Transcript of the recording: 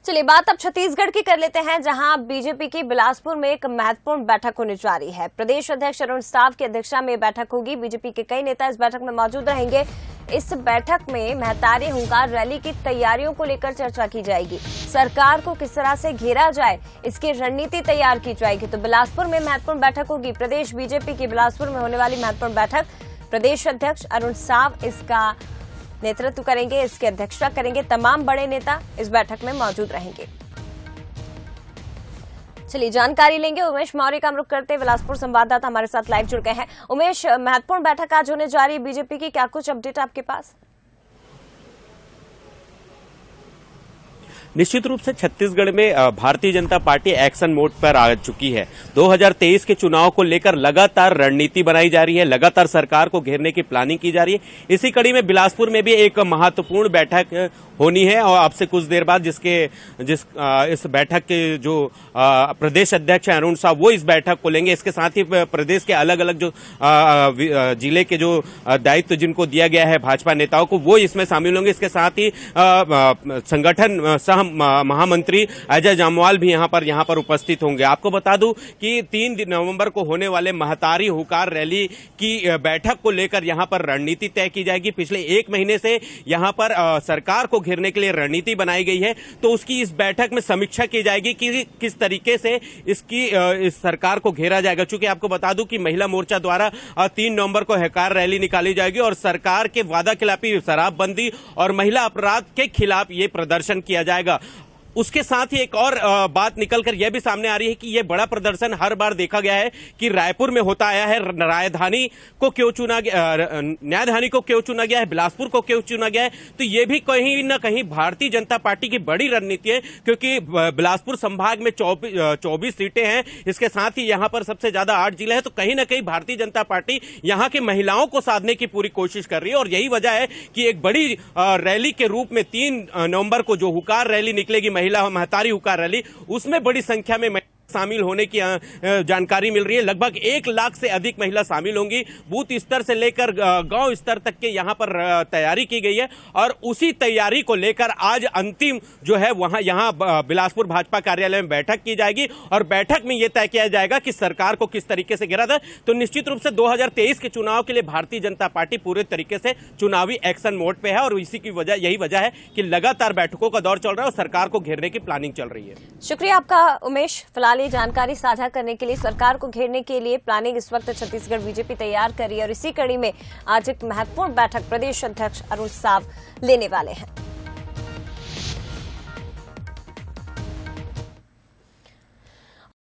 चलिए बात अब छत्तीसगढ़ की कर लेते हैं, जहां बीजेपी की बिलासपुर में एक महत्वपूर्ण बैठक होने जा रही है। प्रदेश अध्यक्ष अरुण साव की अध्यक्षता में बैठक होगी। बीजेपी के कई नेता इस बैठक में मौजूद रहेंगे। इस बैठक में महतारी हुंकार रैली की तैयारियों को लेकर चर्चा की जाएगी। सरकार को किस तरह से घेरा जाए, इसकी रणनीति तैयार की जाएगी। तो बिलासपुर में महत्वपूर्ण बैठक होगी। प्रदेश बीजेपी की बिलासपुर में होने वाली महत्वपूर्ण बैठक, प्रदेश अध्यक्ष अरुण साव इसका नेतृत्व करेंगे, इसकी अध्यक्षता करेंगे। तमाम बड़े नेता इस बैठक में मौजूद रहेंगे। चलिए जानकारी लेंगे। उमेश मौर्य का रुख करते बिलासपुर संवाददाता हमारे साथ लाइव जुड़ गए हैं। उमेश, महत्वपूर्ण बैठक आज होने जा रही है बीजेपी की, क्या कुछ अपडेट आपके पास? निश्चित रूप से छत्तीसगढ़ में Bharatiya Janata party action mode पर आ चुकी है। 2023 के चुनाव को लेकर लगातार रणनीति बनाई जा रही है, लगातार सरकार को घेरने की प्लानिंग की जा रही है। इसी कड़ी में बिलासपुर में भी एक महत्वपूर्ण बैठक होनी है और अब से कुछ देर बाद इस बैठक के जो प्रदेश अध्यक्ष हैं अरुण साव, वो इस बैठक को लेंगे। इसके साथ ही प्रदेश के अलग अलग जो जिले के जो दायित्व जिनको दिया गया है भाजपा नेताओं को, वो इसमें शामिल होंगे। इसके साथ ही संगठन सह महामंत्री अजय जामवाल भी यहाँ पर उपस्थित होंगे। आपको बता दूं कि 3 नवंबर को होने वाले महतारी हुंकार रैली की बैठक को लेकर यहाँ पर रणनीति तय की जाएगी। पिछले 1 महीने से यहाँ पर सरकार को घेरने के लिए रणनीति बनाई गई है, तो उसकी इस बैठक में समीक्षा की जाएगी कि किस तरीके से इस सरकार को घेरा जाएगा। चूंकि आपको बता दूं कि महिला मोर्चा द्वारा 3 नवंबर को हुंकार रैली निकाली जाएगी और सरकार के वादा खिलाफी, शराबबंदी और महिला अपराध के खिलाफ ये प्रदर्शन किया जाएगा। उसके साथ ही एक और बात निकलकर यह भी सामने आ रही है कि यह बड़ा प्रदर्शन हर बार देखा गया है कि रायपुर में होता आया है। न्यायधानी को क्यों चुना गया है, बिलासपुर को क्यों चुना गया है, तो यह भी कहीं न कहीं भारतीय जनता पार्टी की बड़ी रणनीति है, क्योंकि बिलासपुर संभाग में 24 सीटें हैं। इसके साथ ही यहां पर सबसे ज्यादा 8 जिले हैं, तो कहीं ना कहीं भारतीय जनता पार्टी यहां की महिलाओं को साधने की पूरी कोशिश कर रही है। और यही वजह है कि एक बड़ी रैली के रूप में 3 नवंबर को जो हुंकार रैली निकलेगी, महतारी हुंकार रैली, उसमें बड़ी संख्या में शामिल होने की जानकारी मिल रही है। लगभग 1 लाख से अधिक महिला शामिल होंगी। बूथ स्तर से लेकर गांव स्तर तक के यहां पर तैयारी की गई है और उसी तैयारी को लेकर आज अंतिम जो है यहां बिलासपुर भाजपा कार्यालय में बैठक की जाएगी और बैठक में यह तय किया जाएगा कि सरकार को किस तरीके से घेरा जाए। तो निश्चित रूप से 2023 के चुनाव के लिए भारतीय जनता पार्टी पूरे तरीके से चुनावी एक्शन मोड पे है और इसी की यही वजह है कि लगातार बैठकों का दौर चल रहा है और सरकार को घेरने की प्लानिंग चल रही है। शुक्रिया आपका उमेश, फिलहाल ये जानकारी साझा करने के लिए। सरकार को घेरने के लिए प्लानिंग इस वक्त छत्तीसगढ़ बीजेपी तैयार कर रही है और इसी कड़ी में आज एक महत्वपूर्ण बैठक प्रदेश अध्यक्ष अरुण साव लेने वाले हैं।